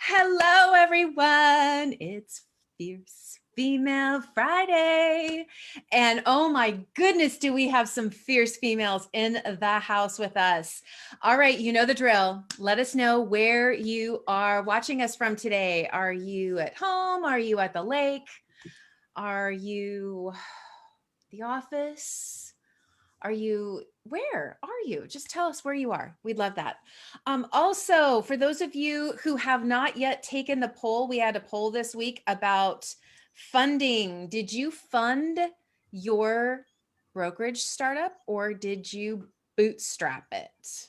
Hello, everyone. It's Fierce Female Friday. And oh my goodness, do we have some fierce females in the house with us. All right, you know the drill. Let us know where you are watching us from today. Are you at home? Are you at the lake? Are you the office? Where are you? Just tell us where you are. We'd love that. Also, for those of you who have not yet taken the poll, we had a poll this week about funding. Did you fund your brokerage startup or did you bootstrap it?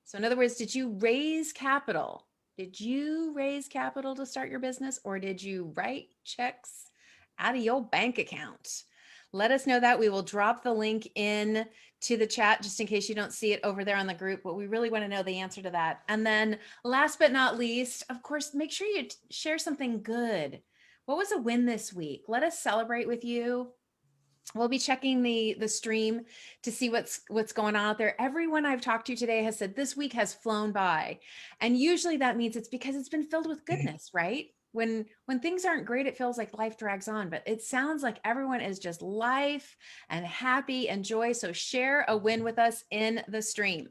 So in other words, did you raise capital? Did you raise capital to start your business or did you write checks out of your bank account? Let us know that. We will drop the link in to the chat just in case you don't see it over there on the group, but we really want to know the answer to that. And then last but not least, of course, make sure you share something good. What was a win this week? Let us celebrate with you. We'll be checking the stream to see what's going on out there. Everyone I've talked to today has said this week has flown by. And usually that means it's because it's been filled with goodness, right? When things aren't great, it feels like life drags on, but it sounds like everyone is just life and happy and joy. So share a win with us in the stream.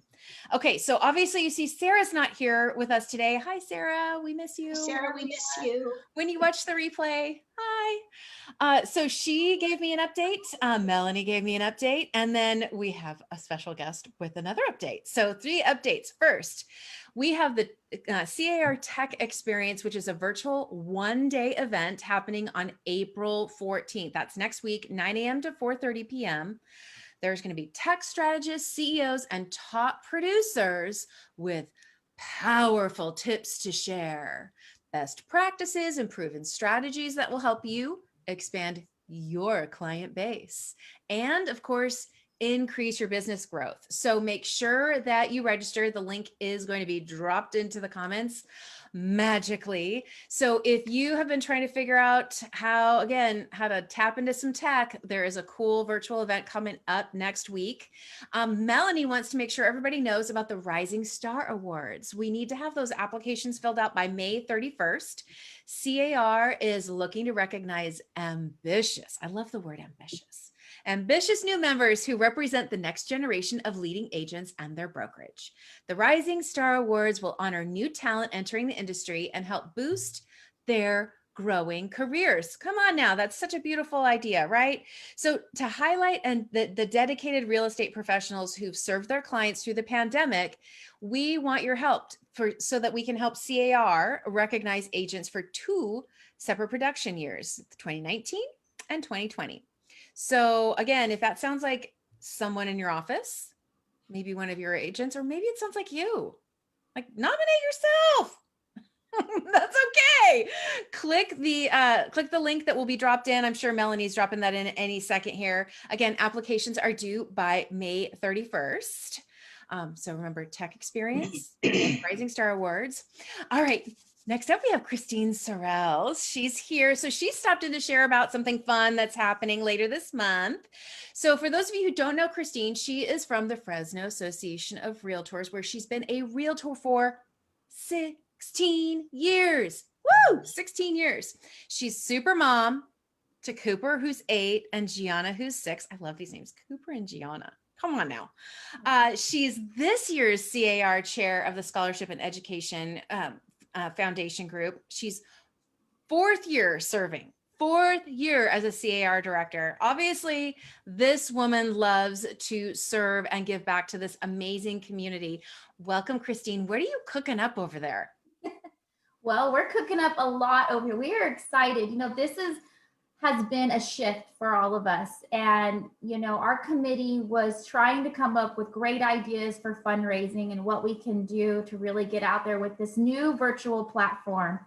Okay, so obviously you see Sarah's not here with us today. Hi, Sarah, we miss you. Sarah, we miss you. When you watch the replay, hi. So she gave me an update. Melanie gave me an update. And then we have a special guest with another update. So 3 updates. First, we have the CAR Tech Experience, which is a virtual one-day event happening on April 14th. That's next week, 9 a.m. to 4:30 p.m. There's going to be tech strategists, CEOs, and top producers with powerful tips to share, best practices, and proven strategies that will help you expand your client base. And of course, increase your business growth. So make sure that you register. The link is going to be dropped into the comments magically. So if you have been trying to figure out how to tap into some tech, there is a cool virtual event coming up next week. Melanie wants to make sure everybody knows about the Rising Star Awards. We need to have those applications filled out by May 31st. CAR is looking to recognize ambitious, I love the word ambitious new members who represent the next generation of leading agents and their brokerage. The Rising Star Awards will honor new talent entering the industry and help boost their growing careers. Come on now, that's such a beautiful idea, right? So to highlight the dedicated real estate professionals who've served their clients through the pandemic, we want your help so that we can help CAR recognize agents for 2 separate production years, 2019 and 2020. So again, if that sounds like someone in your office, maybe one of your agents, or maybe it sounds like you, like nominate yourself. That's okay. Click the link that will be dropped in. I'm sure Melanie's dropping that in any second here. Again, applications are due by May 31st. So remember, Tech Experience, Rising Star Awards. All right. Next up, we have Christine Sorrells. She's here. So she stopped in to share about something fun that's happening later this month. So for those of you who don't know Christine, she is from the Fresno Association of Realtors, where she's been a realtor for 16 years. Woo! 16 years. She's super mom to Cooper, who's 8, and Gianna, who's 6. I love these names, Cooper and Gianna. Come on now. She's this year's CAR chair of the Scholarship and Education Foundation Group. She's 4th year serving, 4th year as a CAR director. Obviously, this woman loves to serve and give back to this amazing community. Welcome, Christine. What are you cooking up over there? Well, we're cooking up a lot over here. We are excited. This has been a shift for all of us. And, our committee was trying to come up with great ideas for fundraising and what we can do to really get out there with this new virtual platform.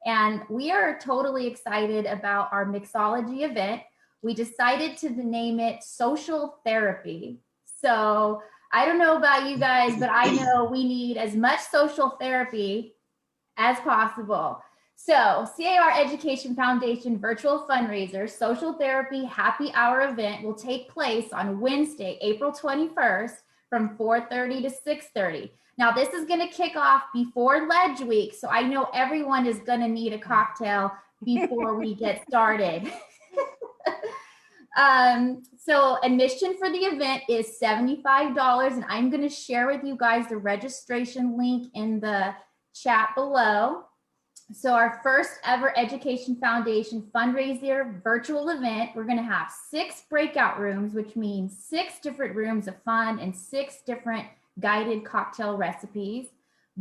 And we are totally excited about our mixology event. We decided to name it Social Therapy. So I don't know about you guys, but I know we need as much social therapy as possible. So CAR Education Foundation virtual fundraiser social therapy happy hour event will take place on Wednesday, April 21st from 4:30 to 6:30. Now, this is going to kick off before Ledge Week, so I know everyone is going to need a cocktail before we get started. So admission for the event is $75, and I'm going to share with you guys the registration link in the chat below. So our first ever Education Foundation fundraiser virtual event, we're going to have 6 breakout rooms, which means 6 different rooms of fun and 6 different guided cocktail recipes.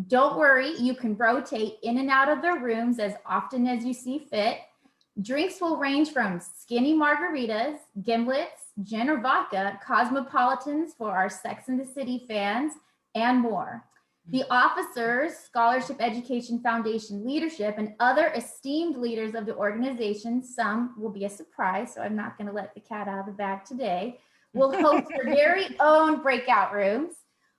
Don't worry, you can rotate in and out of the rooms as often as you see fit. Drinks will range from skinny margaritas, gimlets, gin or vodka, cosmopolitans for our Sex and the City fans, and more. The officers, Scholarship Education Foundation leadership, and other esteemed leaders of the organization, some will be a surprise, so I'm not going to let the cat out of the bag today, will host their very own breakout rooms.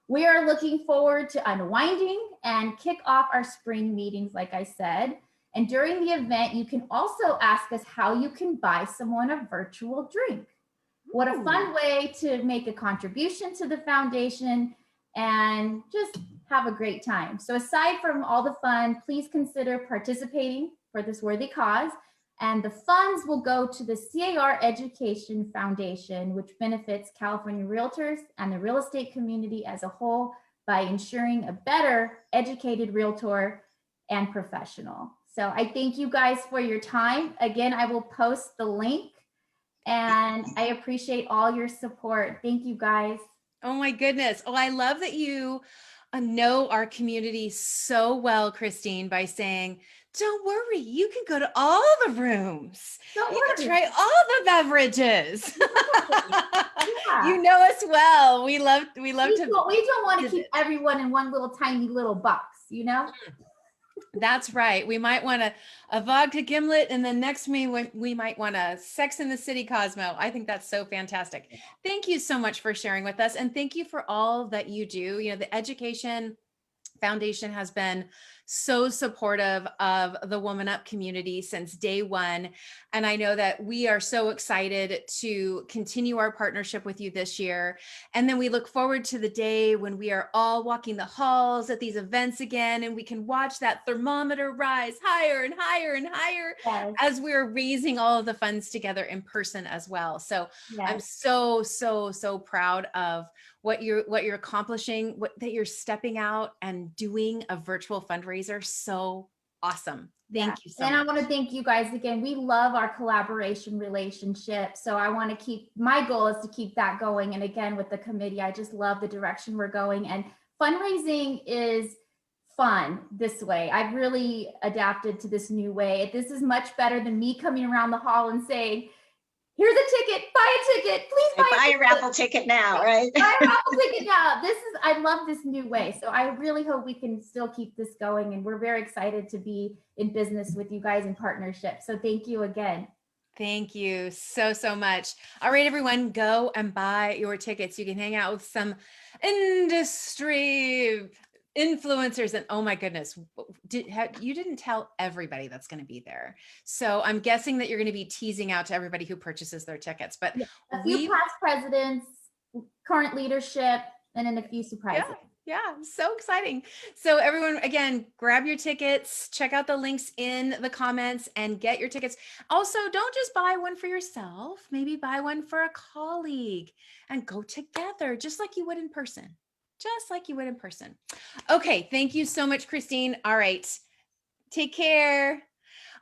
We are looking forward to unwinding and kick off our spring meetings, like I said. And during the event, you can also ask us how you can buy someone a virtual drink. What a fun way to make a contribution to the foundation and just have a great time. So aside from all the fun, please consider participating for this worthy cause. And the funds will go to the CAR Education Foundation, which benefits California realtors and the real estate community as a whole by ensuring a better educated realtor and professional. So I thank you guys for your time. Again, I will post the link, and I appreciate all your support. Thank you, guys. Oh my goodness. Oh, I love that you know our community so well, Christine, by saying, don't worry, you can go to all the rooms. You can try all the beverages. Yeah. You know us well. We love to. We don't want to keep everyone in one little tiny little box, you know? That's right. We might want a vodka gimlet, and then next we might want a Sex in the City Cosmo. I think that's so fantastic. Thank you so much for sharing with us, and thank you for all that you do. You know, the Education Foundation has been so supportive of the WomanUP community since day one. And I know that we are so excited to continue our partnership with you this year. And then we look forward to the day when we are all walking the halls at these events again, and we can watch that thermometer rise higher and higher and higher as we're raising all of the funds together in person as well. So I'm so proud of what you're accomplishing, that you're stepping out and doing a virtual fundraiser. So awesome. Thank you so much. And I want to thank you guys again. We love our collaboration relationship. So I want to my goal is to keep that going. And again, with the committee, I just love the direction we're going. And fundraising is fun this way. I've really adapted to this new way. This is much better than me coming around the hall and saying, here's a ticket, buy a ticket, please buy a raffle ticket now, right? Buy a raffle ticket now. I love this new way. So I really hope we can still keep this going. And we're very excited to be in business with you guys in partnership. So thank you again. Thank you so much. All right, everyone, go and buy your tickets. You can hang out with some industry influencers, and oh my goodness, you didn't tell everybody that's going to be there. So I'm guessing that you're going to be teasing out to everybody who purchases their tickets, but a few past presidents, current leadership, and then a few surprises. Yeah, so exciting. So everyone, again, grab your tickets, check out the links in the comments and get your tickets. Also, don't just buy one for yourself, maybe buy one for a colleague and go together just like you would in person. Okay, thank you so much, Christine. All right, take care.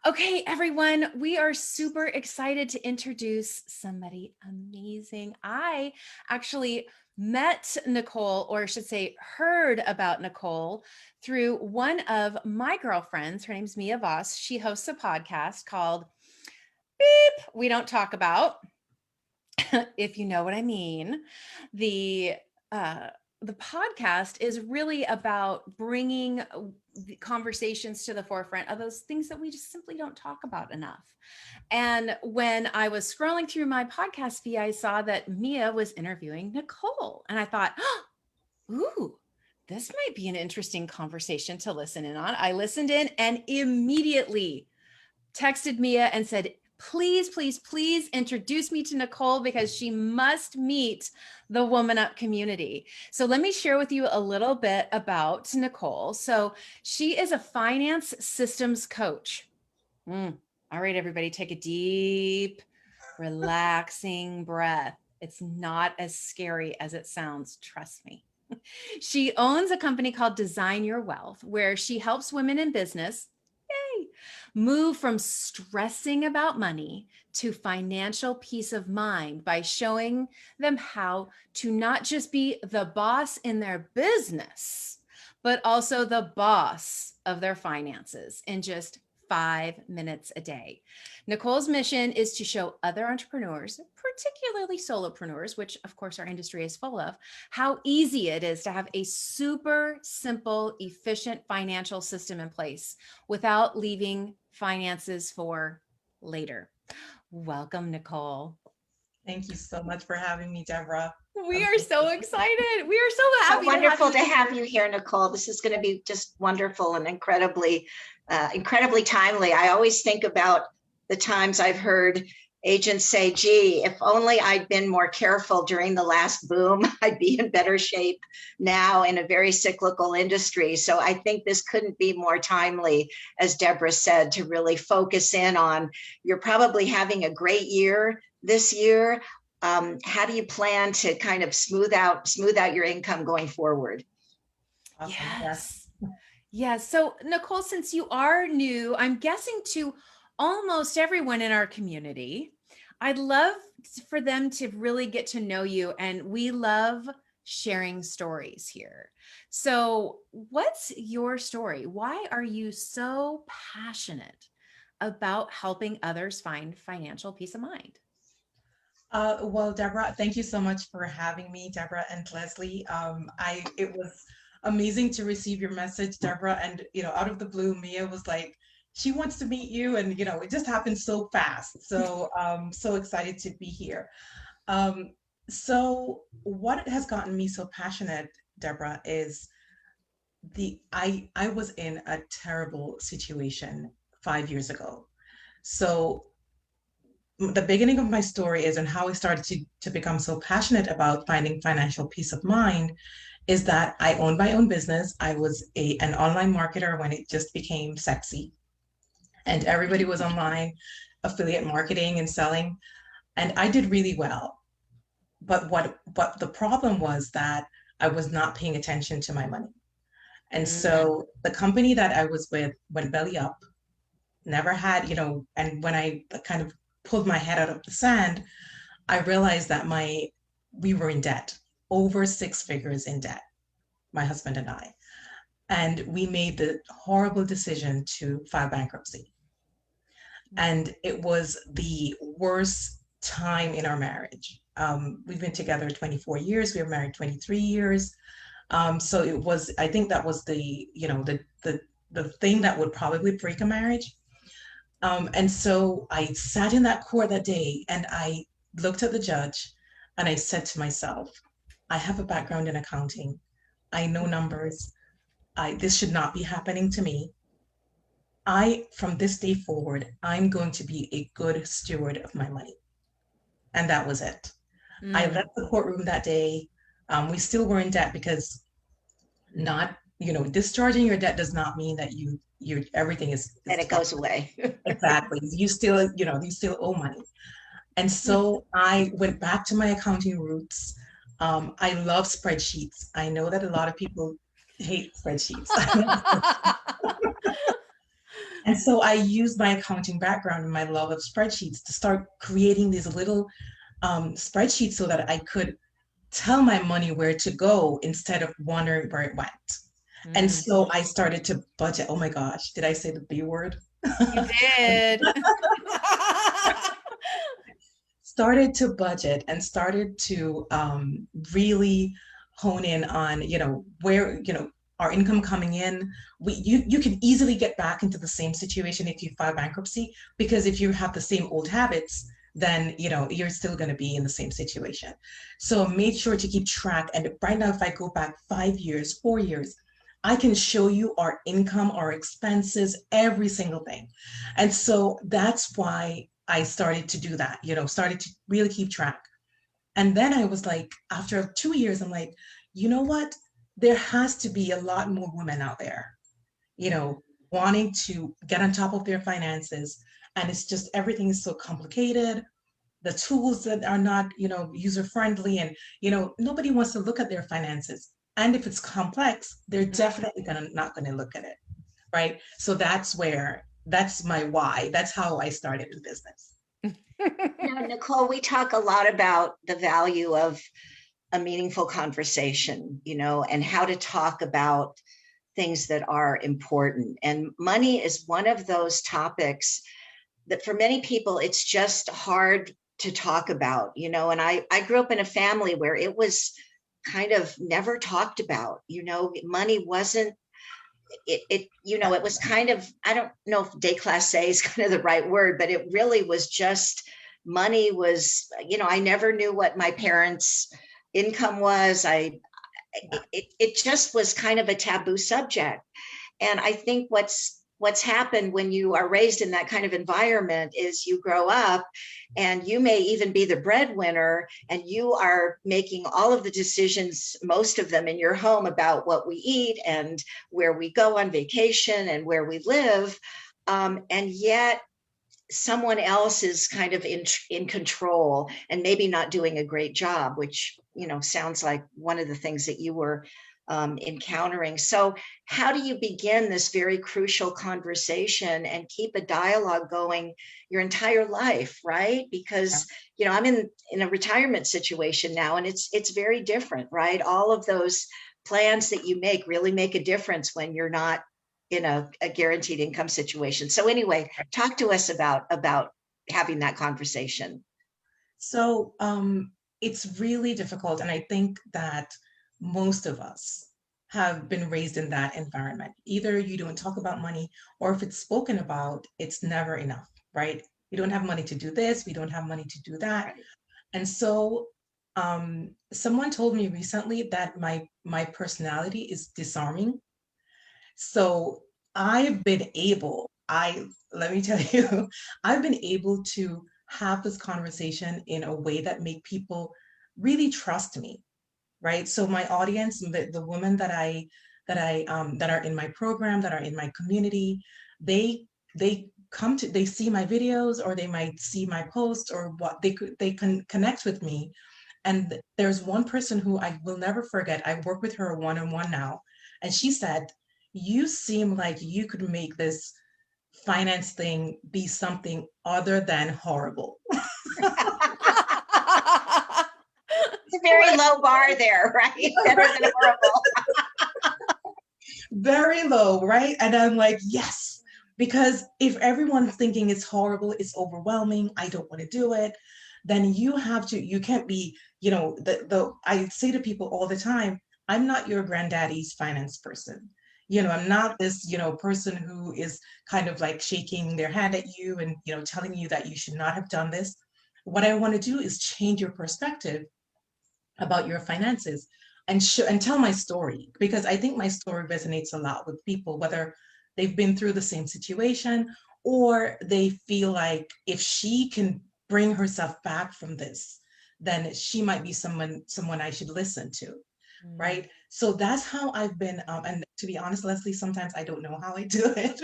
Okay, everyone, we are super excited to introduce somebody amazing. I actually met Nicole, or I should say heard about Nicole through one of my girlfriends. Her name's Mia Voss. She hosts a podcast called Beep, We Don't Talk About, if you know what I mean. The podcast is really about bringing the conversations to the forefront of those things that we just simply don't talk about enough. And when I was scrolling through my podcast feed, I saw that Mia was interviewing Nicole. And I thought, ooh, this might be an interesting conversation to listen in on. I listened in and immediately texted Mia and said, please, please, please introduce me to Nicole because she must meet the WomanUP community. So let me share with you a little bit about Nicole. So she is a finance systems coach. All right, everybody, take a deep, relaxing breath. It's not as scary as it sounds, trust me. She owns a company called Design Your Wealth, where she helps women in business, yay, move from stressing about money to financial peace of mind by showing them how to not just be the boss in their business, but also the boss of their finances in just 5 minutes a day. Nicole's mission is to show other entrepreneurs, particularly solopreneurs, which of course our industry is full of, how easy it is to have a super simple, efficient financial system in place without leaving finances for later. Welcome, Nicole. Thank you so much for having me, Deborah. We are so excited. We are so happy. Wonderful to have you here, Nicole. This is going to be just wonderful and incredibly timely. I always think about the times I've heard agents say, gee, if only I'd been more careful during the last boom, I'd be in better shape now in a very cyclical industry. So I think this couldn't be more timely, as Deborah said, to really focus in on, you're probably having a great year this year. How do you plan to kind of smooth out your income going forward? Awesome. Yes. Yes. So Nicole, since you are new, I'm guessing to almost everyone in our community, I'd love for them to really get to know you. And we love sharing stories here. So what's your story? Why are you so passionate about helping others find financial peace of mind? Well, Deborah, thank you so much for having me, Deborah and Leslie. It was amazing to receive your message, Deborah. And, out of the blue, Mia was like, she wants to meet you. And, it just happened so fast. So I'm so excited to be here. So what has gotten me so passionate, Deborah, is I was in a terrible situation 5 years ago. So the beginning of my story is, and how I started to become so passionate about finding financial peace of mind, is that I owned my own business. I was an online marketer when it just became sexy, and everybody was online, affiliate marketing and selling, and I did really well. But what the problem was that I was not paying attention to my money. And so the company that I was with went belly up, never had, and when I kind of pulled my head out of the sand, I realized that we were in debt, over 6 figures in debt, my husband and I. And we made the horrible decision to file bankruptcy. And it was the worst time in our marriage. We've been together 24 years. We were married 23 years. So it was, I think that was the thing that would probably break a marriage. And so I sat in that court that day and I looked at the judge and I said to myself, I have a background in accounting. I know numbers. This should not be happening to me. From this day forward, I'm going to be a good steward of my money. And that was it. I left the courtroom that day. We still were in debt because discharging your debt does not mean that everything is and it goes away. Exactly. You still owe money. And so I went back to my accounting roots. I love spreadsheets. I know that a lot of people hate spreadsheets. And so I used my accounting background and my love of spreadsheets to start creating these little spreadsheets so that I could tell my money where to go instead of wondering where it went. And so I started to budget. Oh my gosh, did I say the B word? You did. Started to budget and started to really hone in on, where, our income coming in. You can easily get back into the same situation if you file bankruptcy, because if you have the same old habits, then you're still going to be in the same situation. So I made sure to keep track. And right now, if I go back 5 years, 4 years, I can show you our income, our expenses, every single thing. And so that's why I started to do that, started to really keep track. And then I was like, after 2 years, I'm like, you know what? There has to be a lot more women out there, you know, wanting to get on top of their finances. And it's just everything is so complicated. The tools that are not, user friendly, and, nobody wants to look at their finances. And if it's complex, they're definitely not going to look at it. Right. So that's my why. That's how I started the business. Nicole, we talk a lot about the value of a meaningful conversation, and how to talk about things that are important. And money is one of those topics that for many people, it's just hard to talk about, and I grew up in a family where it was kind of never talked about, money wasn't, it was kind of, I don't know if déclassé is kind of the right word, but it really was just, money was, I never knew what my parents' income was. It just was kind of a taboo subject. And I think what's happened when you are raised in that kind of environment is you grow up and you may even be the breadwinner, and you are making all of the decisions, most of them in your home, about what we eat and where we go on vacation and where we live. And yet someone else is kind of in control and maybe not doing a great job, which, sounds like one of the things that you were encountering. So how do you begin this very crucial conversation and keep a dialogue going your entire life, right? Because, I'm in a retirement situation now, and it's very different, right? All of those plans that you make really make a difference when you're not in a guaranteed income situation. So anyway, talk to us about having that conversation. So it's really difficult. And I think that most of us have been raised in that environment. Either you don't talk about money, or if it's spoken about, it's never enough, right? We don't have money to do this. We don't have money to do that. Right. And so someone told me recently that my personality is disarming. So I've been able, let me tell you, I've been able to have this conversation in a way that make people really trust me, right? So my audience, the women that are in my program, that are in my community, they they see my videos, or they might see my posts, or what they can connect with me. And there's one person who I will never forget. I work with her one-on-one now, and she said, "You seem like you could make this finance thing be something other than horrible." It's a very low bar there, right? Better than horrible. Very low, right? And I'm like, yes, because if everyone's thinking it's horrible, it's overwhelming, I don't want to do it, then you can't be, I say to people all the time, I'm not your granddaddy's finance person. I'm not this, person who is kind of like shaking their hand at you and, telling you that you should not have done this. What I want to do is change your perspective about your finances, and tell my story, because I think my story resonates a lot with people, whether they've been through the same situation, or they feel like if she can bring herself back from this, then she might be someone I should listen to. Right. So that's how I've been. And to be honest, Leslie, sometimes I don't know how I do it.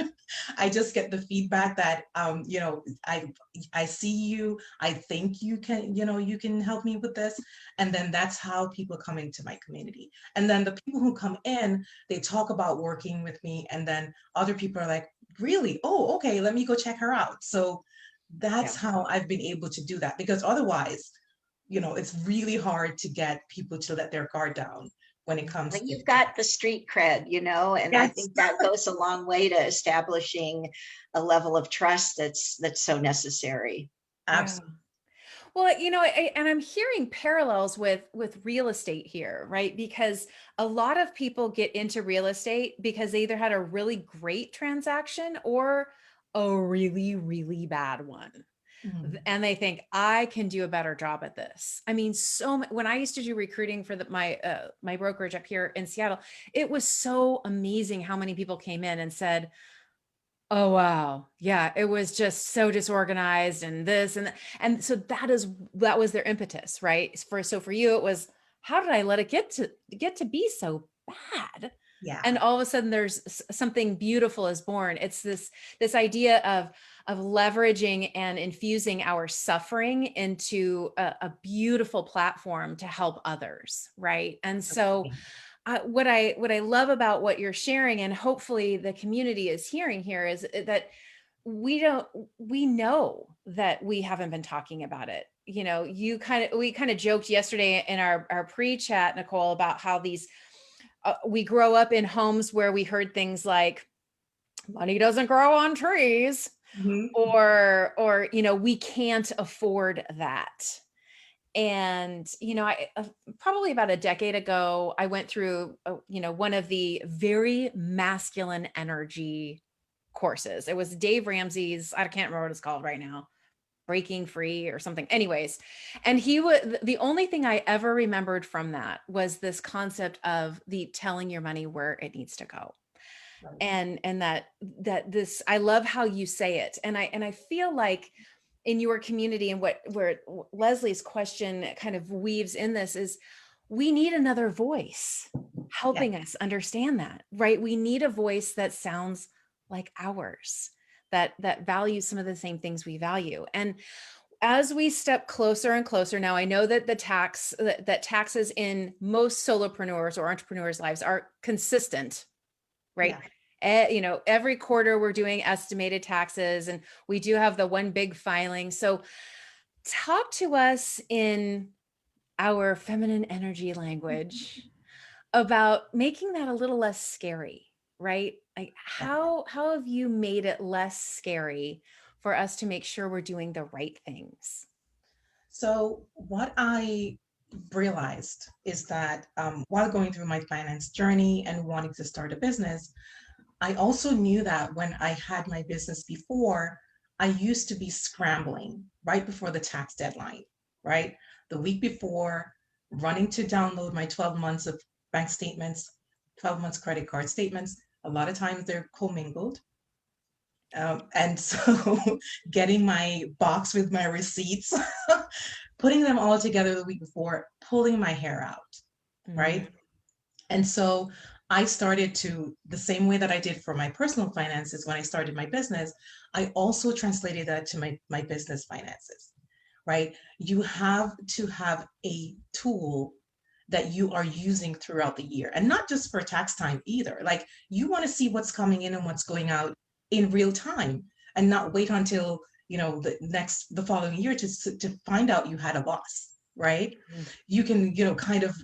I just get the feedback that, I see you, I think you can help me with this. And then that's how people come into my community. And then the people who come in, they talk about working with me. And then other people are like, really? Oh, okay, let me go check her out. So that's how I've been able to do that, because otherwise, it's really hard to get people to let their guard down when it comes Well, to. you've got the street cred, and I think that goes a long way to establishing a level of trust that's so necessary. Absolutely. Well, and I'm hearing parallels with real estate here, right? Because a lot of people get into real estate because they either had a really great transaction or a really, really bad one. Mhm. And they think, I can do a better job at this. I mean, when I used to do recruiting for my brokerage up here in Seattle, it was so amazing how many people came in and said, Oh, wow. Yeah. It was just so disorganized and this and and so that was their impetus, right? So for you, it was, how did I let it get to be so bad? And Yeah. all of a sudden there's something beautiful is born. It's this idea of leveraging and infusing our suffering into a beautiful platform to help others, right? And so what I love about what you're sharing, and hopefully the community is hearing here, is that we know that we haven't been talking about it. You know, we kind of joked yesterday in our pre-chat, Nicole, about how these we grow up in homes where we heard things like money doesn't grow on trees, Mhm. or we can't afford that. And I probably about a decade ago, I went through one of the very masculine energy courses. It was Dave Ramsey's, I can't remember what it's called right now, Breaking Free or something. Anyways, and he was the only thing I ever remembered from that was this concept of the telling your money where it needs to go. Right. And that this, I love how you say it. And I feel like in your community, and where Leslie's question kind of weaves in this, is we need another voice Yeah. helping us understand that, right? We need a voice that sounds like ours, that values some of the same things we value. And as we step closer and closer, now I know that that taxes in most solopreneurs or entrepreneurs' lives are consistent, right? Yeah. Every quarter we're doing estimated taxes, and we do have the one big filing. So talk to us in our feminine energy language about making that a little less scary, right? Like how have you made it less scary for us to make sure we're doing the right things? So what I realized is that while going through my finance journey and wanting to start a business, I also knew that when I had my business before, I used to be scrambling right before the tax deadline, right? The week before, running to download my 12 months of bank statements, 12 months credit card statements. A lot of times they're commingled. And so getting my box with my receipts, putting them all together the week before, pulling my hair out, right? And so I started to, the same way that I did for my personal finances when I started my business, I also translated that to my business finances, right? You have to have a tool that you are using throughout the year, and not just for tax time either. Like, you want to see what's coming in and what's going out in real time, and not wait until the following year to find out you had a loss, right? You can kind of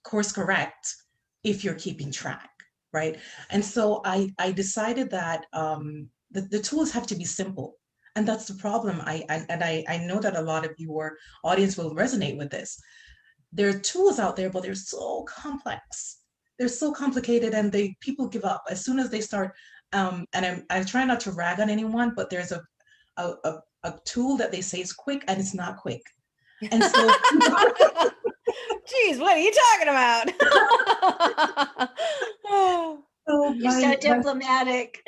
course correct if you're keeping track, right? And so I decided that the tools have to be simple. And that's the problem. I know that a lot of your audience will resonate with this. There are tools out there, but they're so complex. They're so complicated, and people give up as soon as they start. And I try not to rag on anyone, but there's a tool that they say is quick, and it's not quick. And so Geez, what are you talking about? so You're so diplomatic.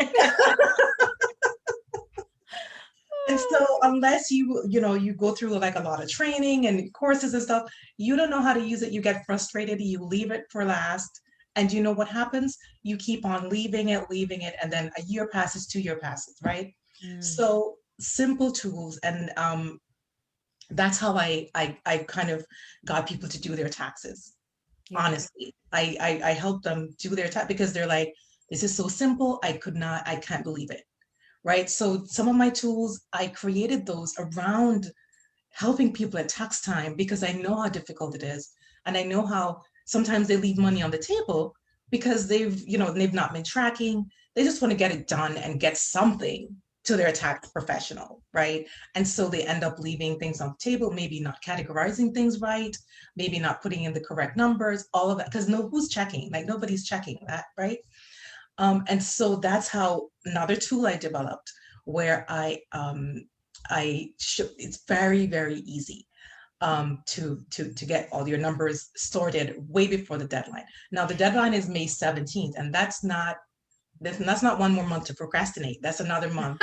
And so unless you go through like a lot of training and courses and stuff, you don't know how to use it. You get frustrated, you leave it for last. And you know what happens? You keep on leaving it, and then a year passes, 2 year passes, right? So simple tools. And that's how I kind of got people to do their taxes. Yeah. Honestly, I help them do their tax because they're like, this is so simple. I can't believe it. Right. So some of my tools, I created those around helping people at tax time, because I know how difficult it is. And I know how sometimes they leave money on the table because they've not been tracking. They just want to get it done and get something to their tax professional, right? And so they end up leaving things on the table, maybe not categorizing things right, maybe not putting in the correct numbers, all of that, because who's checking? Like, nobody's checking that, right? And so that's how another tool I developed, where it's very, very easy to get all your numbers sorted way before the deadline. Now the deadline is May 17th, and that's not That's not one more month to procrastinate. That's another month.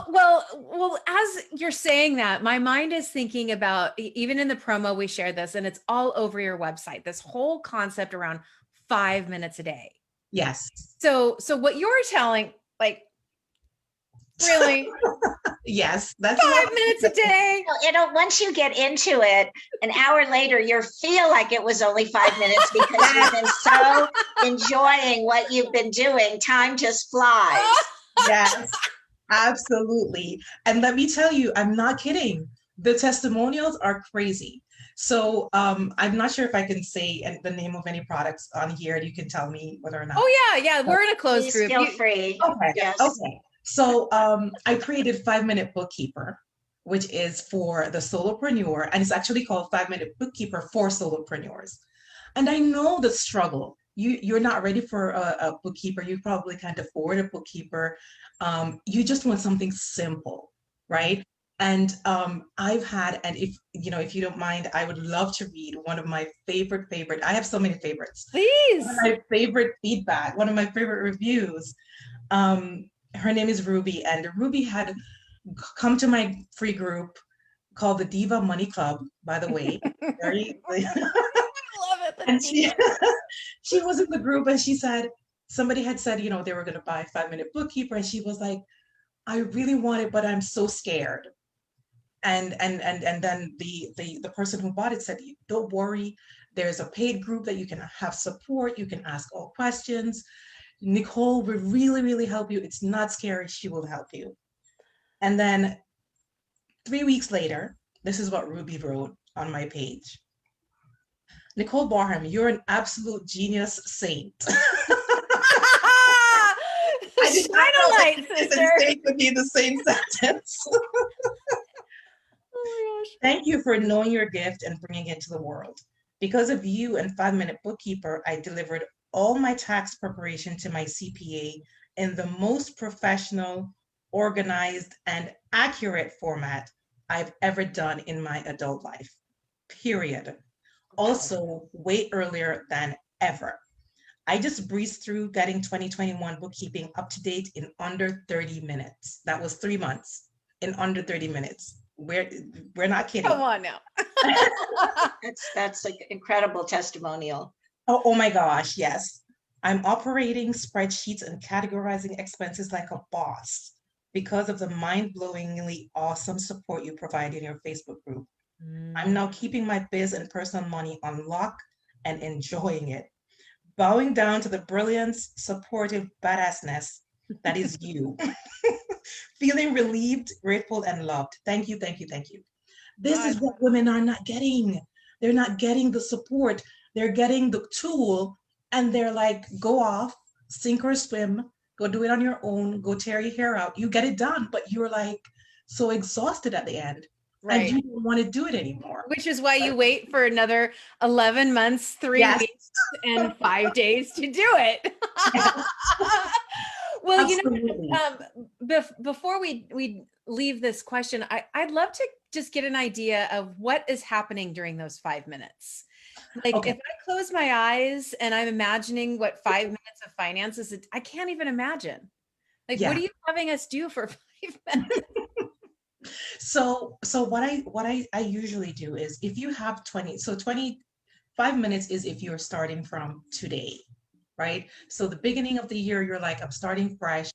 Well, as you're saying that, my mind is thinking about, even in the promo, we shared this and it's all over your website, this whole concept around 5 minutes a day. Yes. So what you're telling, like, really? Yes, that's 5 minutes a day. Once you get into it, an hour later, you feel like it was only 5 minutes because you've been so enjoying what you've been doing. Time just flies. Yes, absolutely. And let me tell you, I'm not kidding. The testimonials are crazy. So I'm not sure if I can say the name of any products on here. You can tell me whether or not. Oh yeah. We're in a closed group. Feel free. Okay. Yes. Okay. So I created 5-Minute Bookkeeper, which is for the solopreneur, and it's actually called 5-Minute Bookkeeper for solopreneurs. And I know the struggle. You're not ready for a bookkeeper. You probably can't afford a bookkeeper. You just want something simple, right? And I've had, and if you don't mind, I would love to read one of my favorite. I have so many favorites. Please. One of my favorite feedback, one of my favorite reviews. Her name is Ruby, and Ruby had come to my free group called the Diva Money Club, by the way. Very, I love it. and she was in the group, and she said, somebody had said, they were going to buy 5-Minute Bookkeeper, and she was like, I really want it, but I'm so scared. And then the person who bought it said, don't worry, there's a paid group that you can have support, you can ask all questions. Nicole will really, really help you. It's not scary. She will help you. And then 3 weeks later, this is what Ruby wrote on my page. Nicole Barham, you're an absolute genius saint. Shine a light, sister. Saint would be the same sentence. Oh my gosh. Thank you for knowing your gift and bringing it to the world. Because of you and 5-Minute Bookkeeper, I delivered all my tax preparation to my CPA in the most professional, organized, and accurate format I've ever done in my adult life, period. Also, way earlier than ever. I just breezed through getting 2021 bookkeeping up to date in under 30 minutes. That was 3 months in under 30 minutes. We're not kidding. Come on now. That's an incredible testimonial. Oh my gosh, yes. I'm operating spreadsheets and categorizing expenses like a boss because of the mind-blowingly awesome support you provide in your Facebook group. I'm now keeping my biz and personal money on lock and enjoying it. Bowing down to the brilliance, supportive badassness that is you. Feeling relieved, grateful, and loved. Thank you, thank you, thank you. This is what women are not getting. They're not getting the support. They're getting the tool, and they're like, go off, sink or swim, go do it on your own, go tear your hair out. You get it done, but you're like so exhausted at the end. Right. And you don't want to do it anymore. Which is why you wait for another 11 months, 3 weeks, and 5 days to do it. Yes. Well, Absolutely. Before we leave this question, I'd love to just get an idea of what is happening during those 5 minutes. Like if I close my eyes and I'm imagining what 5 minutes of finance is, I can't even imagine. Like, what are you having us do for 5 minutes? So what I usually do is, if you have 25 minutes is if you're starting from today, right? So the beginning of the year, you're like, I'm starting fresh.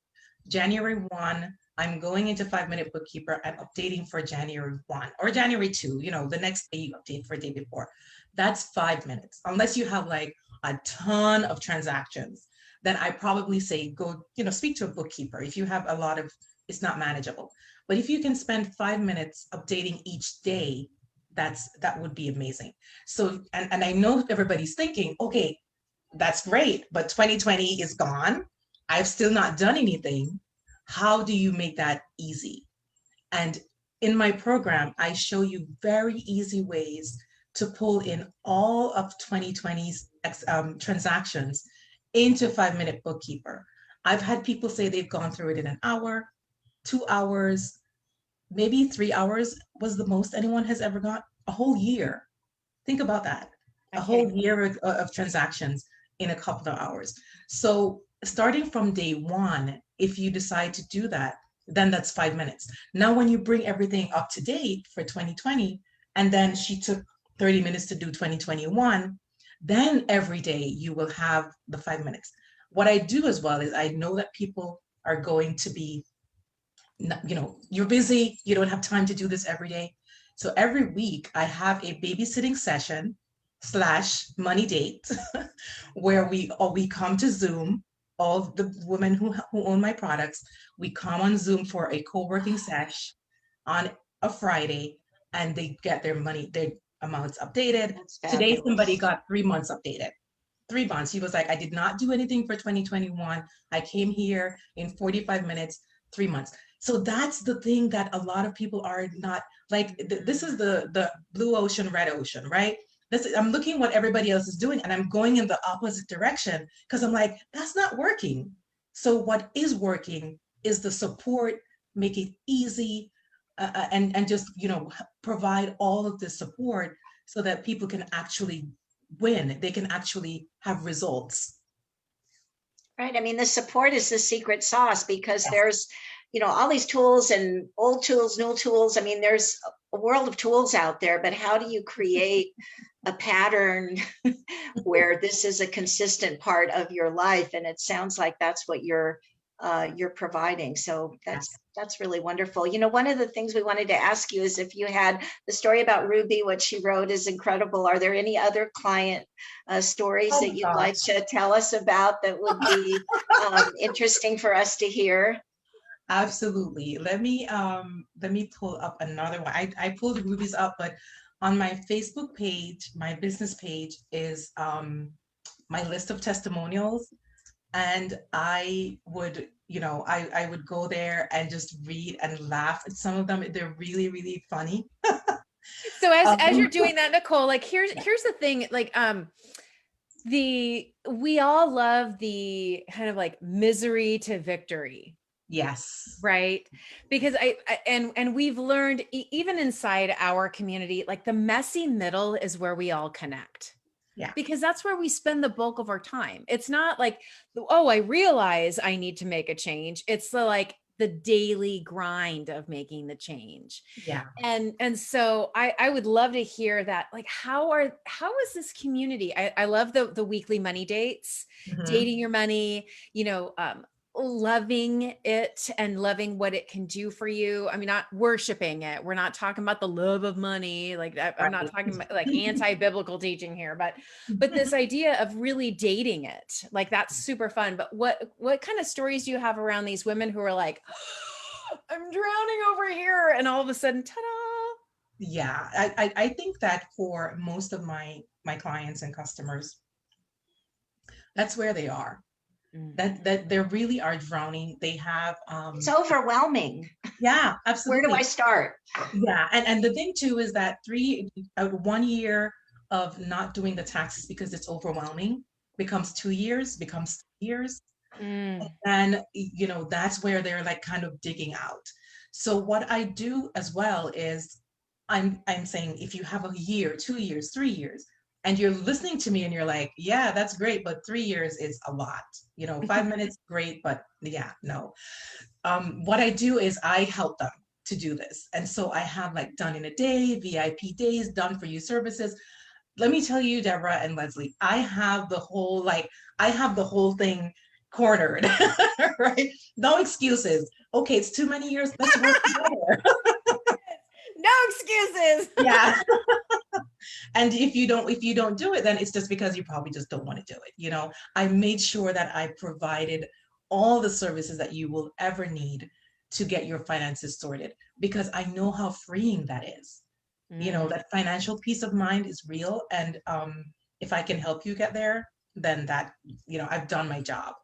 January 1, I'm going into 5-Minute Bookkeeper. I'm updating for January 1 or January 2, the next day you update for a day before. That's 5 minutes. Unless you have like a ton of transactions, then I probably say, go, speak to a bookkeeper. If you have a lot of, it's not manageable. But if you can spend 5 minutes updating each day, that would be amazing. So, and I know everybody's thinking, okay, that's great, but 2020 is gone. I've still not done anything. How do you make that easy? And in my program, I show you very easy ways to pull in all of 2020's transactions into 5-Minute Bookkeeper. I've had people say they've gone through it in an hour, 2 hours, maybe 3 hours was the most anyone has ever got. A whole year. Think about that. A whole year of transactions in a couple of hours. So starting from day one, if you decide to do that, then that's 5 minutes. Now, when you bring everything up to date for 2020, and then she took 30 minutes to do 2021, then every day you will have the 5 minutes. What I do as well is I know that people are going to be, you're busy, you don't have time to do this every day. So every week I have a babysitting session / money date where we come to Zoom, all the women who own my products, we come on Zoom for a co-working sesh on a Friday, and they get their amounts updated. That's Today, somebody fabulous. got 3 months updated. 3 months. He was like, I did not do anything for 2021. I came here in 45 minutes, 3 months. So that's the thing that a lot of people are not like, this is the blue ocean, red ocean, right? I'm looking what everybody else is doing, and I'm going in the opposite direction because I'm like, that's not working. So what is working is the support, make it easy, and just, provide all of the support so that people can actually win. They can actually have results. Right. I mean, the support is the secret sauce because Yes. there's, all these tools and old tools, new tools. I mean, there's a world of tools out there, but how do you create a pattern where this is a consistent part of your life? And it sounds like that's what you're providing. So that's really wonderful. One of the things we wanted to ask you is if you had the story about Ruby, what she wrote is incredible. Are there any other client stories that you'd like to tell us about that would be interesting for us to hear? Absolutely. Let me pull up another one. I pulled Ruby's up, but on my Facebook page, my business page is my list of testimonials. And I would, I would go there and just read and laugh at some of them. They're really, really funny. So as you're doing that, Nicole, like here's the thing, like we all love the kind of like misery to victory. Yes. Right. Because and we've learned even inside our community, like the messy middle is where we all connect. Yeah. Because that's where we spend the bulk of our time. It's not like, oh, I realize I need to make a change. It's the daily grind of making the change. Yeah. And so I would love to hear that. Like, how is this community? I love the weekly money dates, dating your money, loving it and loving what it can do for you. I mean, not worshiping it. We're not talking about the love of money. Like I'm not talking about like anti-biblical teaching here, but this idea of really dating it, like that's super fun. But what kind of stories do you have around these women who are like, I'm drowning over here, and all of a sudden, ta-da. Yeah, I think that for most of my clients and customers, that's where they are. That they really are drowning. They have It's overwhelming. Yeah, absolutely. Where do I start? Yeah, and the thing too is that 1 year of not doing the taxes because it's overwhelming becomes 2 years, becomes 3 years. And that's where they're like kind of digging out. So what I do as well is I'm saying, if you have a year, 2 years, 3 years, and you're listening to me and you're like, yeah, that's great, but 3 years is a lot. 5 minutes, great, but yeah, no. What I do is I help them to do this. And so I have like done in a day, VIP days, done for you services. Let me tell you, Deborah and Leslie, I have the whole thing cornered, right? No excuses. Okay, it's too many years. Let's work together. No excuses. Yeah. And if you don't do it, then it's just because you probably just don't want to do it. I made sure that I provided all the services that you will ever need to get your finances sorted, because I know how freeing that is. That financial peace of mind is real. And if I can help you get there, then that, I've done my job.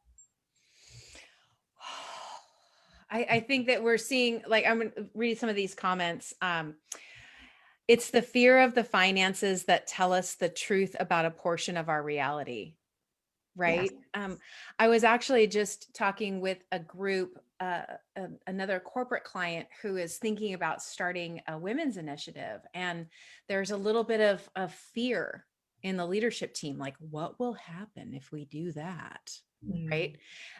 I think that we're seeing, like, I'm going to read some of these comments. It's the fear of the finances that tell us the truth about a portion of our reality. Right. Yes. I was actually just talking with a group, another corporate client who is thinking about starting a women's initiative. And there's a little bit of fear in the leadership team, like, what will happen if we do that? Mm. Right.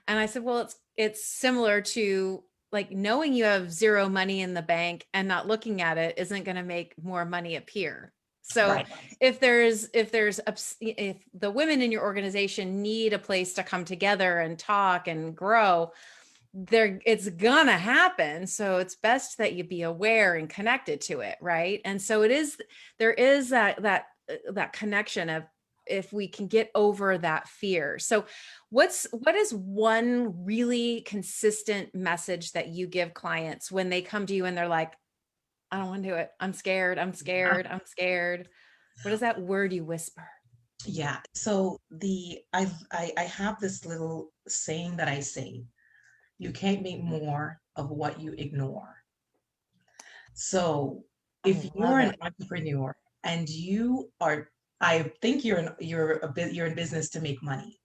And I said, well, it's similar to like knowing you have zero money in the bank and not looking at it isn't going to make more money appear. So Right. if the women in your organization need a place to come together and talk and grow, it's gonna happen. So it's best that you be aware and connected to it, right? And so there is that connection of, if we can get over that fear. So what is one really consistent message that you give clients when they come to you and they're like, I don't want to do it. I'm scared. I'm scared. I'm scared. What is that word you whisper? Yeah. So I have this little saying that I say, you can't make more of what you ignore. So if you're an entrepreneur and you are, I think you're in business to make money,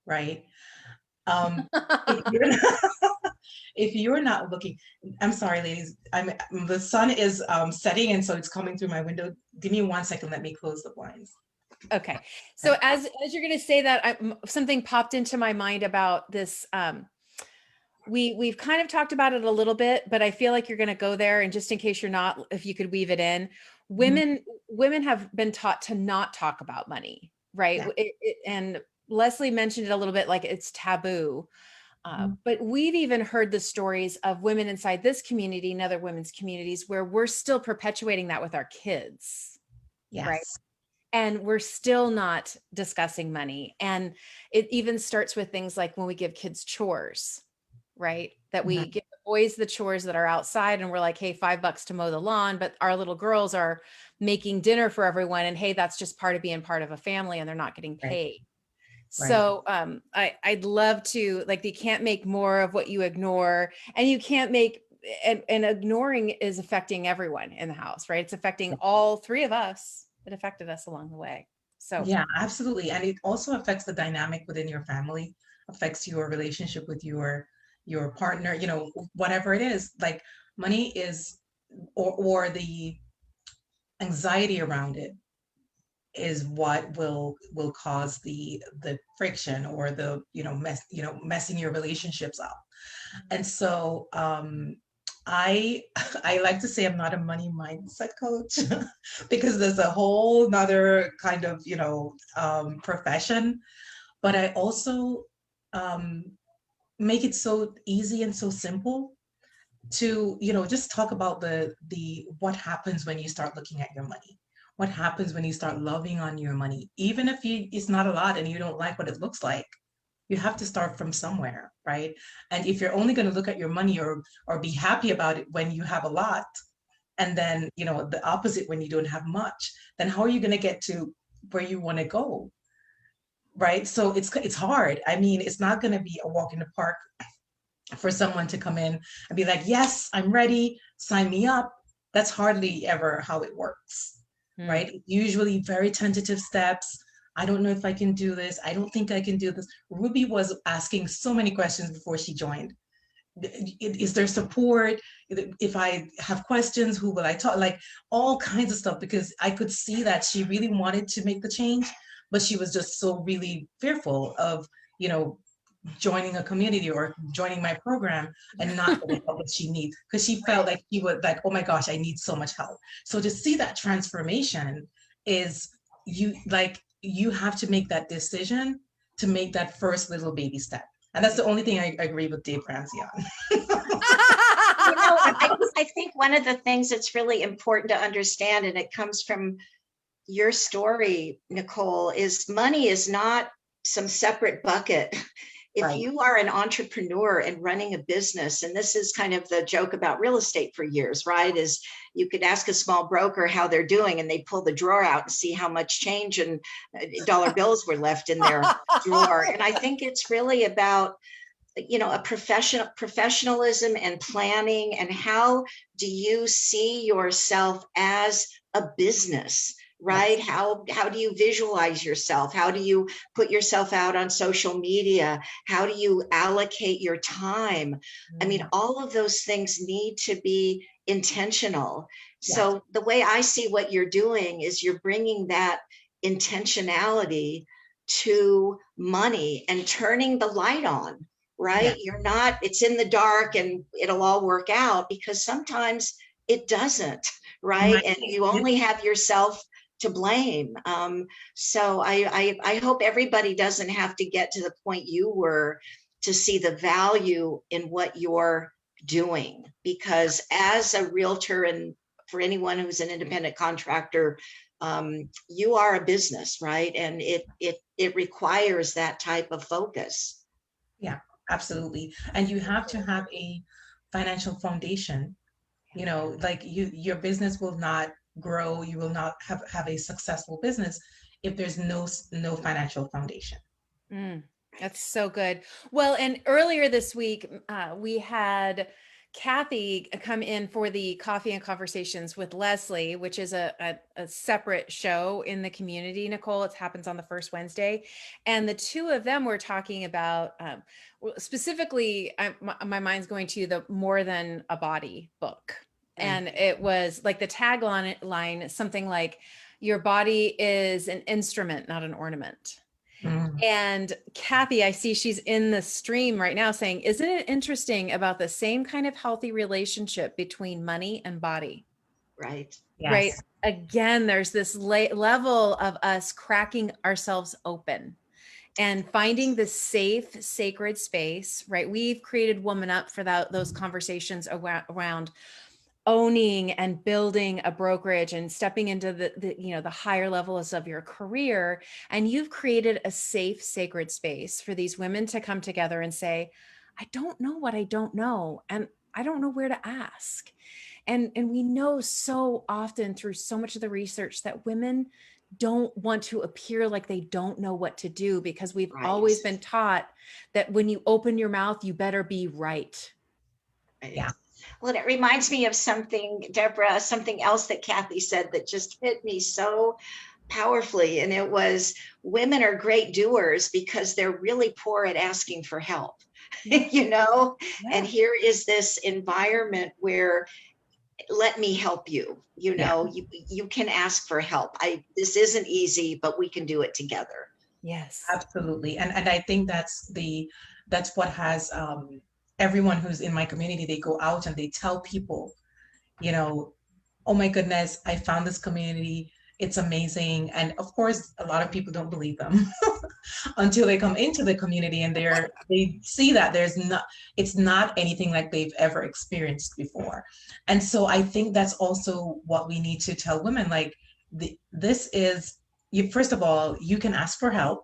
right? If you're not, if you're not looking, I'm sorry, ladies, the sun is setting, and so it's coming through my window. Give me 1 second. Let me close the blinds. Okay. So as you're going to say that, something popped into my mind about this. We've kind of talked about it a little bit, but I feel like you're going to go there. And just in case you're not, if you could weave it in, women have been taught to not talk about money, right? Yeah. And Leslie mentioned it a little bit, like it's taboo. But we've even heard the stories of women inside this community and other women's communities where we're still perpetuating that with our kids. Yes. Right. And we're still not discussing money. And it even starts with things like when we give kids chores, right? That we give the boys the chores that are outside and we're like, hey, $5 to mow the lawn, but our little girls are making dinner for everyone. And hey, that's just part of being part of a family and they're not getting paid. Right. So I'd love to, like, you can't make more of what you ignore, and you can't make, and ignoring is affecting everyone in the house, right? It's affecting all three of us. It affected us along the way. So yeah, absolutely. And it also affects the dynamic within your family, affects your relationship with your partner, whatever it is. Like money is, or the anxiety around it is what will cause the friction, or the messing your relationships up. And so I like to say I'm not a money mindset coach because there's a whole nother kind of profession, but I also make it so easy and so simple to just talk about the what happens when you start looking at your money. What happens when you start loving on your money, even if it's not a lot and you don't like what it looks like. You have to start from somewhere, right? And if you're only going to look at your money or be happy about it when you have a lot, and then the opposite when you don't have much, then how are you going to get to where you want to go, right? So it's hard. I mean, it's not going to be a walk in the park for someone to come in and be like, yes, I'm ready, sign me up. That's hardly ever how it works. Right? Usually very tentative steps. I don't know if I can do this. I don't think I can do this. Ruby was asking so many questions before she joined. Is there support? If I have questions, who will I talk? Like all kinds of stuff, because I could see that she really wanted to make the change, but she was just so really fearful of, joining a community or joining my program and not getting help that she needs, because she felt like she was like, oh my gosh, I need so much help. So to see that transformation is you have to make that decision to make that first little baby step. And that's the only thing I agree with Dave Ramsey on. I think one of the things that's really important to understand, and it comes from your story, Nicole, is money is not some separate bucket. If Right. you are an entrepreneur and running a business, and this is kind of the joke about real estate for years, right? Is you could ask a small broker how they're doing and they pull the drawer out and see how much change and dollar bills were left in their drawer. And I think it's really about, a professionalism and planning, and how do you see yourself as a business? Right? Yes. How do you visualize yourself? How do you put yourself out on social media? How do you allocate your time? I mean, all of those things need to be intentional. Yeah. So the way I see what you're doing is you're bringing that intentionality to money and turning the light on, right? You're not, it's in the dark and it'll all work out, because sometimes it doesn't, right? And you only have yourself to blame. So I hope everybody doesn't have to get to the point you were to see the value in what you're doing, because as a realtor, and for anyone who's an independent contractor, you are a business, right? And it requires that type of focus. Yeah, absolutely. And you have to have a financial foundation. You know, like your business will not grow, you will not have a successful business if there's no financial foundation. That's so good. Well, and earlier this week, we had Kathy come in for the Coffee and Conversations with Leslie, which is a separate show in the community, Nicole. It happens on the first Wednesday. And the two of them were talking about, specifically, my mind's going to the More Than a Body book. And it was like the tagline, something like, your body is an instrument, not an ornament. And Kathy, I see she's in the stream right now saying, isn't it interesting about the same kind of healthy relationship between money and body? Right. Yes. Right. Again, there's this level of us cracking ourselves open and finding the safe, sacred space, right? We've created WomanUP for those conversations around owning and building a brokerage and stepping into the higher levels of your career. And you've created a safe, sacred space for these women to come together and say, I don't know what I don't know. And I don't know where to ask. And we know so often through so much of the research that women don't want to appear like they don't know what to do, because we've always been taught that when you open your mouth, you better be right. Yeah. Well, it reminds me of something, Deborah, something else that Kathy said that just hit me so powerfully. And it was, women are great doers because they're really poor at asking for help, you know? Yeah. And here is this environment where, let me help you, you know, you can ask for help. This isn't easy, but we can do it together. Yes, absolutely. And I think that's what has, everyone who's in my community, they go out and they tell people, you know, oh my goodness, I found this community. It's amazing. And of course, a lot of people don't believe them until they come into the community and they see that it's not anything like they've ever experienced before. And so I think that's also what we need to tell women, like, this is, first of all, you can ask for help.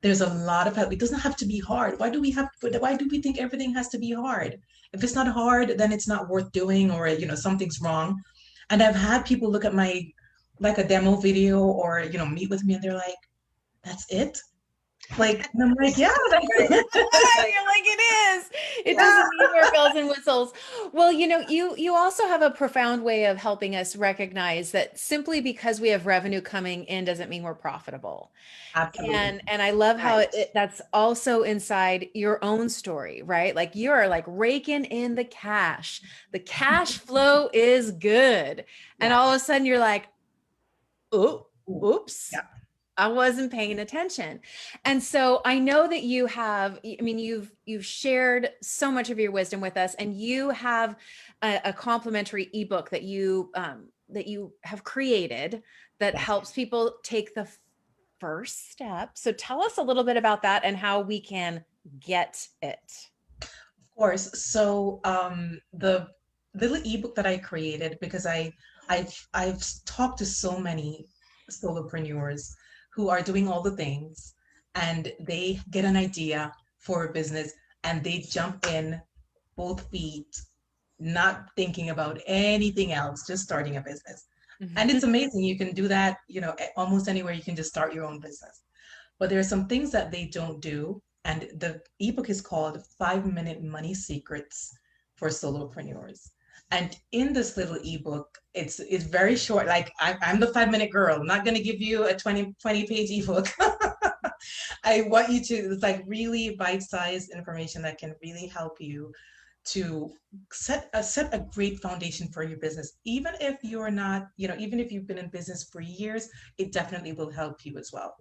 There's a lot of help. It doesn't have to be hard. Why do we think everything has to be hard? If it's not hard, then it's not worth doing, or, you know, something's wrong. And I've had people look at like a demo video or, you know, meet with me and they're like, that's it? Like, and I'm like, yeah. You're like, it is. It doesn't need more bells and whistles. Well, you know, you also have a profound way of helping us recognize that simply because we have revenue coming in doesn't mean we're profitable. Absolutely. And I love how that's also inside your own story, right? Like, you're like raking in the cash. The cash flow is good. And all of a sudden you're like, oh, oops. Yeah. I wasn't paying attention. And so I know that you have, I mean, you've shared so much of your wisdom with us, and you have a complimentary ebook that you have created that helps people take the first step. So tell us a little bit about that and how we can get it. Of course. So the little ebook that I created, because I've talked to so many solopreneurs who are doing all the things, and they get an idea for a business and they jump in both feet, not thinking about anything else, just starting a business. Mm-hmm. And it's amazing. You can do that, you know, almost anywhere. You can just start your own business. But there are some things that they don't do. And the ebook is called 5-Minute Money Secrets for Solopreneurs. And in this little ebook, it's very short. Like, I'm the 5-minute girl. I'm not going to give you a 20-page ebook. I want you to, it's like really bite-sized information that can really help you to set a great foundation for your business. Even if you're not, even if you've been in business for years, it definitely will help you as well.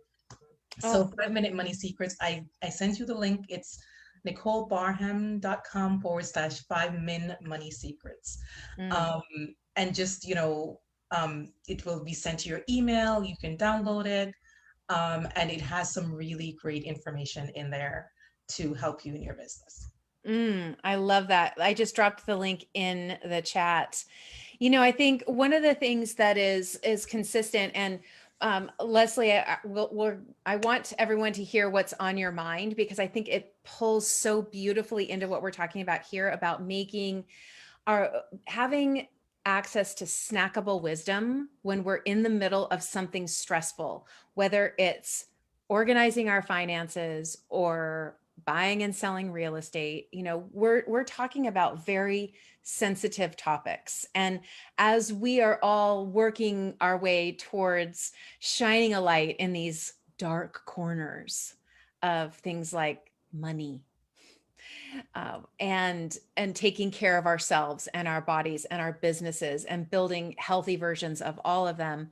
So 5-Minute Money Secrets, I sent you the link. It's NicoleBarham.com/5-Min Money Secrets. And just, it will be sent to your email. You can download it. And it has some really great information in there to help you in your business. I love that. I just dropped the link in the chat. I think one of the things that is consistent, and Leslie, I want everyone to hear what's on your mind, because I think it pulls so beautifully into what we're talking about here about having access to snackable wisdom when we're in the middle of something stressful, whether it's organizing our finances or buying and selling real estate. We're talking about very sensitive topics. And as we are all working our way towards shining a light in these dark corners of things like money, and taking care of ourselves and our bodies and our businesses and building healthy versions of all of them.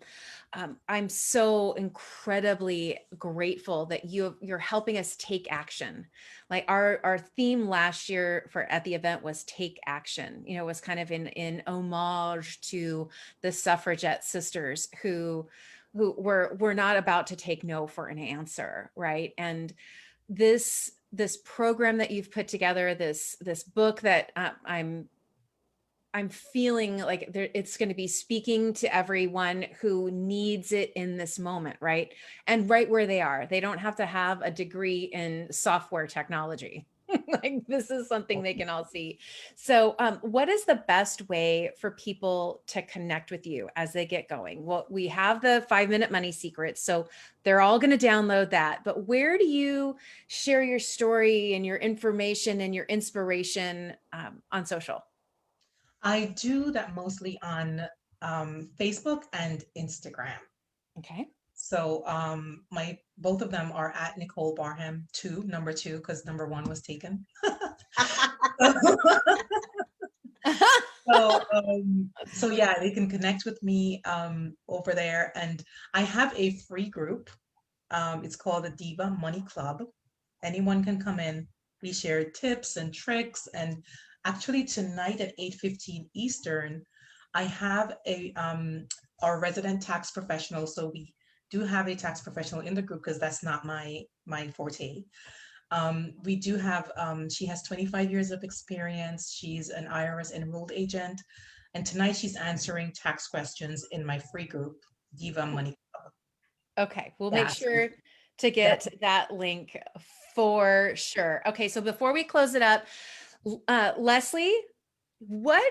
I'm so incredibly grateful that you're helping us take action. Like our theme last year at the event was take action. It was kind of in homage to the suffragette sisters who were not about to take no for an answer, right? And this program that you've put together, this book that I'm feeling like it's going to be speaking to everyone who needs it in this moment, right? And right where they are. They don't have to have a degree in software technology. Like, this is something they can all see. So what is the best way for people to connect with you as they get going? Well, we have the 5-Minute Money Secrets, so they're all going to download that. But where do you share your story and your information and your inspiration on social? I do that mostly on Facebook and Instagram. Okay. So both of them are at Nicole Barham 2, number 2, because number 1 was taken. So yeah, they can connect with me over there. And I have a free group. It's called the Diva Money Club. Anyone can come in. We share tips and tricks. And actually tonight at 8:15 Eastern, I have our resident tax professional. So we do have a tax professional in the group because that's not my forte. We do have, she has 25 years of experience. She's an IRS enrolled agent. And tonight she's answering tax questions in my free group, Diva Money Club. Okay, we'll make sure to get that link for sure. Okay, so before we close it up, Leslie, what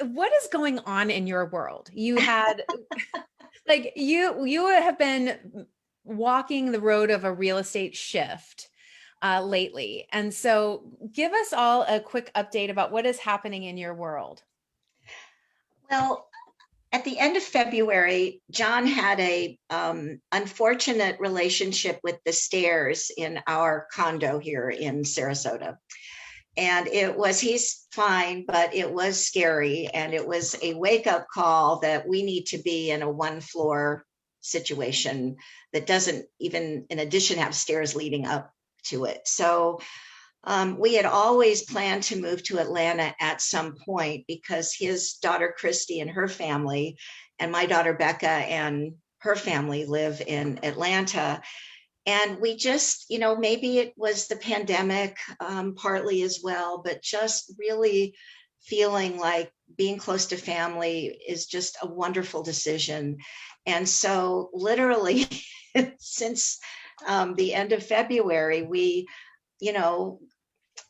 is going on in your world? You had like you have been walking the road of a real estate shift lately. And so give us all a quick update about what is happening in your world. Well, at the end of February, John had a unfortunate relationship with the stairs in our condo here in Sarasota. And he's fine, but it was scary. And it was a wake-up call that we need to be in a 1-floor situation that doesn't even, in addition, have stairs leading up to it. So we had always planned to move to Atlanta at some point because his daughter Christy and her family, and my daughter Becca and her family live in Atlanta. And we just, maybe it was the pandemic partly as well, but just really feeling like being close to family is just a wonderful decision. And so literally since the end of February, we,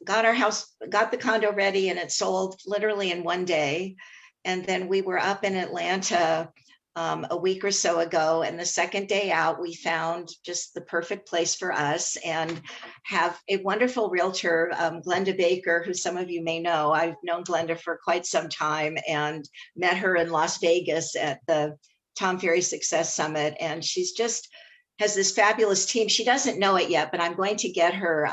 got the condo ready, and it sold literally in one day. And then we were up in Atlanta a week or so ago, and the second day out, we found just the perfect place for us and have a wonderful realtor, Glenda Baker, who some of you may know. I've known Glenda for quite some time and met her in Las Vegas at the Tom Ferry Success Summit. And she's just has this fabulous team. She doesn't know it yet, but I'm going to get her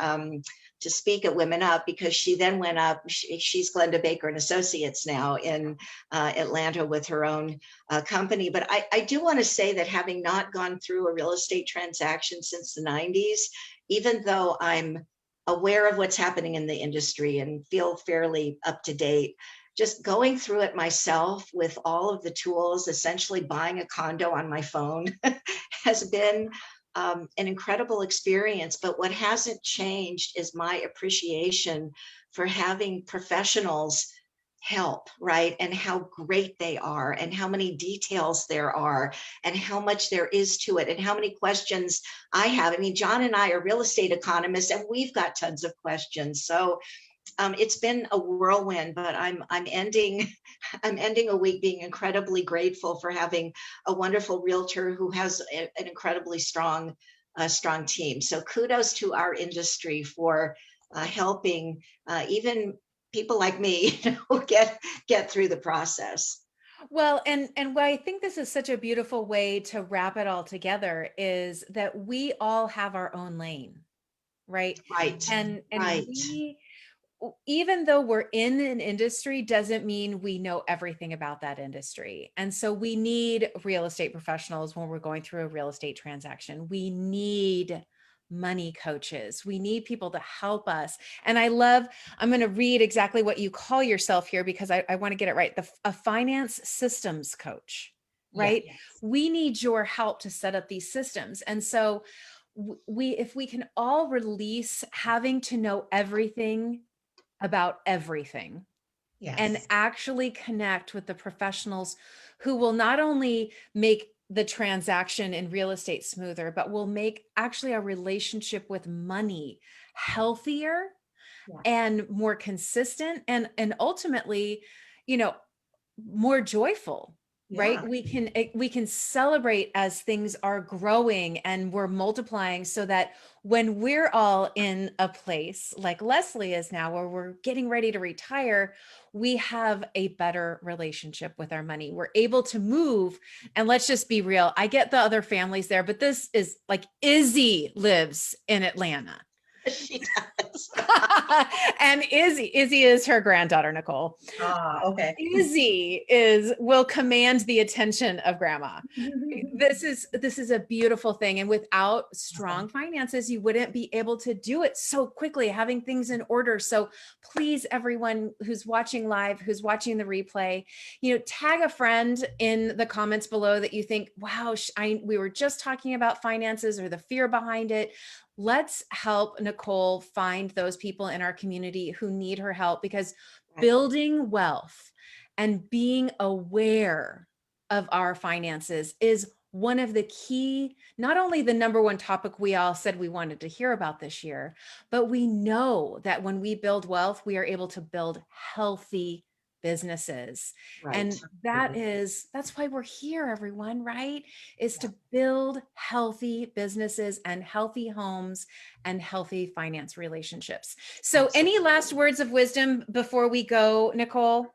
to speak at WomanUP, because she then went up. She's Glenda Baker and Associates now in Atlanta with her own company. But I do want to say that, having not gone through a real estate transaction since the 90s, even though I'm aware of what's happening in the industry and feel fairly up to date, just going through it myself with all of the tools, essentially buying a condo on my phone, has been an incredible experience. But what hasn't changed is my appreciation for having professionals help, right? And how great they are, and how many details there are, and how much there is to it, and how many questions I have. I mean, John and I are real estate economists, and we've got tons of questions. So it's been a whirlwind, but I'm ending a week being incredibly grateful for having a wonderful realtor who has an incredibly strong team. So kudos to our industry for helping even people like me, get through the process. Well, and why I think this is such a beautiful way to wrap it all together is that we all have our own lane, right? Right. And Right. we, even though we're in an industry, doesn't mean we know everything about that industry. And so we need real estate professionals when we're going through a real estate transaction. We need money coaches. We need people to help us. And I'm going to read exactly what you call yourself here, because I want to get it right. A finance systems coach, right? Yes. We need your help to set up these systems. And so if we can all release having to know everything about everything, Yes. and actually connect with the professionals who will not only make the transaction in real estate smoother, but will make actually our relationship with money healthier, Yeah. and more consistent, and ultimately, more joyful. Right? Yeah. We can celebrate as things are growing and we're multiplying, so that when we're all in a place like Leslie is now, where we're getting ready to retire, we have a better relationship with our money. We're able to move. And let's just be real. I get the other families there, but this is like, Izzy lives in Atlanta. She does. And Izzy is her granddaughter, Nicole. Okay. Izzy will command the attention of grandma. This is a beautiful thing. And without strong finances, you wouldn't be able to do it so quickly, having things in order. So please, everyone who's watching live, who's watching the replay, tag a friend in the comments below that you think, wow, we were just talking about finances or the fear behind it. Let's help Nicole find those people in our community who need her help, because building wealth and being aware of our finances is one of the key, not only the number one topic we all said we wanted to hear about this year, but we know that when we build wealth, we are able to build healthy businesses. Right. And that's why we're here, everyone, right? Is to build healthy businesses and healthy homes and healthy finance relationships. So any last words of wisdom before we go, Nicole?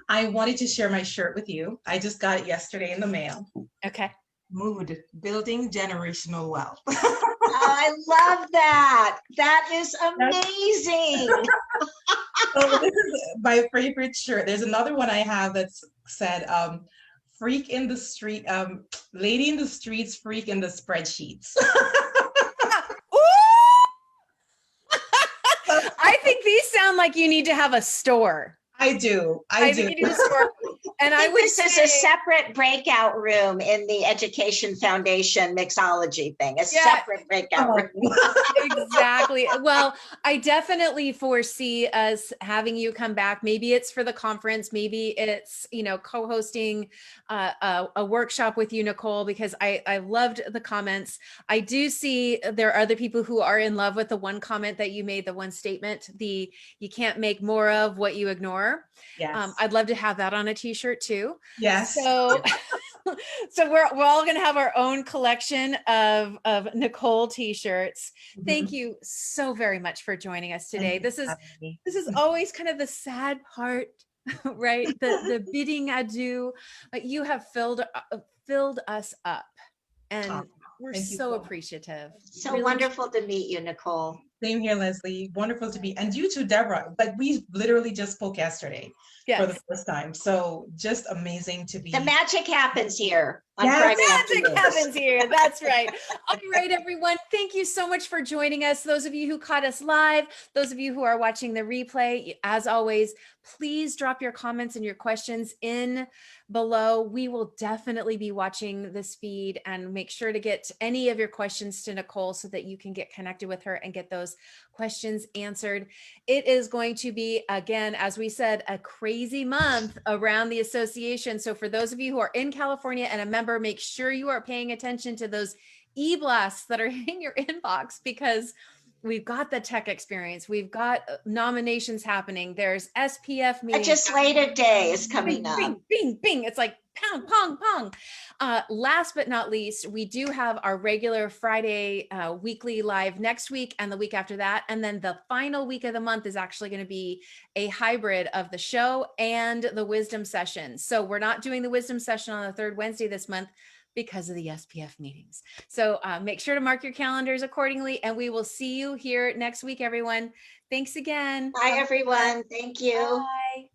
I wanted to share my shirt with you. I just got it yesterday in the mail. Okay. Mood, building generational wealth. I love that. That is amazing. So this is my favorite shirt. There's another one I have that's said, freak in the street, lady in the streets, freak in the spreadsheets. I think these sound like you need to have a store. I do. I think you need a store. And I would this is a separate breakout room in the Education Foundation mixology thing. Separate breakout room. Exactly. Well, I definitely foresee us having you come back. Maybe it's for the conference. Maybe it's, co-hosting a workshop with you, Nicole, because I loved the comments. I do see there are other people who are in love with the one comment that you made, the one statement, you can't make more of what you ignore. Yes. I'd love to have that on a t-shirt too. Yes. So we're all going to have our own collection of Nicole t-shirts. Thank you so very much for joining us today. This is always kind of the sad part, right? The bidding adieu, but you have filled us up, and we're so appreciative. So really wonderful to meet you, Nicole. Same here, Leslie. Wonderful to be, and you too, Deborah. Like we literally just spoke yesterday for the Yes. first time. So just amazing to be. The magic happens here on Yes. Friday Magic afternoons. happens here. That's right. All right, everyone. Thank you so much for joining us. Those of you who caught us live, those of you who are watching the replay, as always, please drop your comments and your questions in below. We will definitely be watching this feed and make sure to get any of your questions to Nicole so that you can get connected with her and get those questions answered. It is going to be, again, as we said, a crazy month around the association. So for those of you who are in California and a member, make sure you are paying attention to those e-blasts that are in your inbox, because we've got the tech experience. We've got nominations happening. There's SPF meetings. Legislative Day is coming Bing, up. bing, bing, bing. It's like pound, pong, pong. Last but not least, we do have our regular Friday weekly live next week and the week after that. And then the final week of the month is actually going to be a hybrid of the show and the wisdom session. So we're not doing the wisdom session on the third Wednesday this month because of the SPF meetings. So make sure to mark your calendars accordingly, and we will see you here next week, everyone. Thanks again. Bye, everyone. Thank you. Bye.